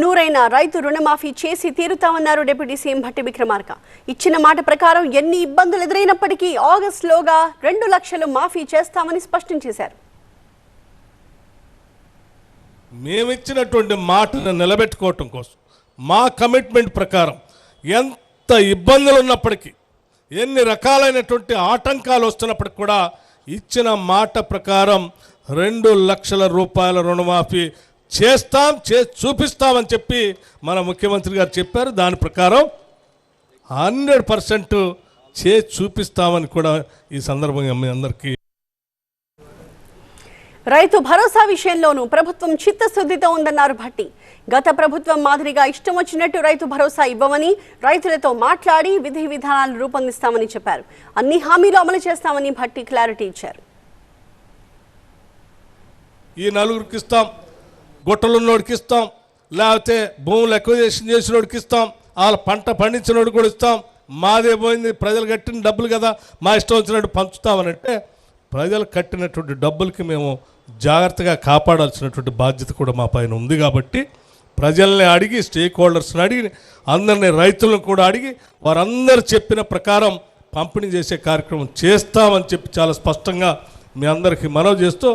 నూరైన రైతు రుణమాఫీ చేసి తీరుతామన్నారు డిప్యూటీ సీఎం భట్టి విక్రమార్క. ఇచ్చిన మాట ప్రకారం ఎన్ని ఇబ్బందులు ఎదురైనప్పటికీ ఆగస్టులోగా 2 లక్షలు మాఫీ చేస్తామని స్పష్టం చేశారు. మేమిచ్చినటువంటి మాటను నిలబెట్టుకోవటం కోసం మా కమిట్మెంట్ ప్రకారం ఎంత ఇబ్బందులు ఉన్నప్పటికీ ఎన్ని రకాలైనటువంటి ఆటంకాలు వస్తున్నప్పటికి కూడా ఇచ్చిన మాట ప్రకారం 2 లక్షల రూపాయల రుణమాఫీ చేస్తాం, చూపిస్తామని చెప్పి మన ముఖ్యమంత్రి గారు చెప్పారు. దాని ప్రకారం 100% చూపిస్తామని కూడా ఈ సందర్భంగా మీ అందరికీ. రైతు భరోసా విషయంలోనూ ప్రభుత్వం చిత్తశుద్ధితో ఉందన్నారు భట్టి. గత ప్రభుత్వం మాదిరిగా ఇష్టం వచ్చినట్టు రైతు భరోసా ఇవ్వమని, రైతులతో మాట్లాడి విధి విధానాలు రూపొందిస్తామని చెప్పారు. అన్ని హామీలు అమలు చేస్తామని భట్టి క్లారిటీ ఇచ్చారు. ఈ నలుగురికి ఇస్తాం, గుట్టలున్నోడికి ఇస్తాం, లేకపోతే భూములు ఎక్విజిషన్ చేసినోడికి ఇస్తాం, వాళ్ళ పంట పండించినోడు కూడా ఇస్తాం. మాదే పోయింది, ప్రజలు కట్టిన డబ్బులు కదా, మా ఇష్టం వచ్చినట్టు పంచుతామనంటే ప్రజలు కట్టినటువంటి డబ్బులకి మేము జాగ్రత్తగా కాపాడాల్సినటువంటి బాధ్యత కూడా మా పైన ఉంది. కాబట్టి ప్రజల్ని అడిగి, స్టేక్ హోల్డర్స్ని అడిగి, అందరినీ రైతులను కూడా అడిగి వారందరూ చెప్పిన ప్రకారం పంపిణీ చేసే కార్యక్రమం చేస్తామని చెప్పి చాలా స్పష్టంగా మీ అందరికీ మనవి చేస్తూ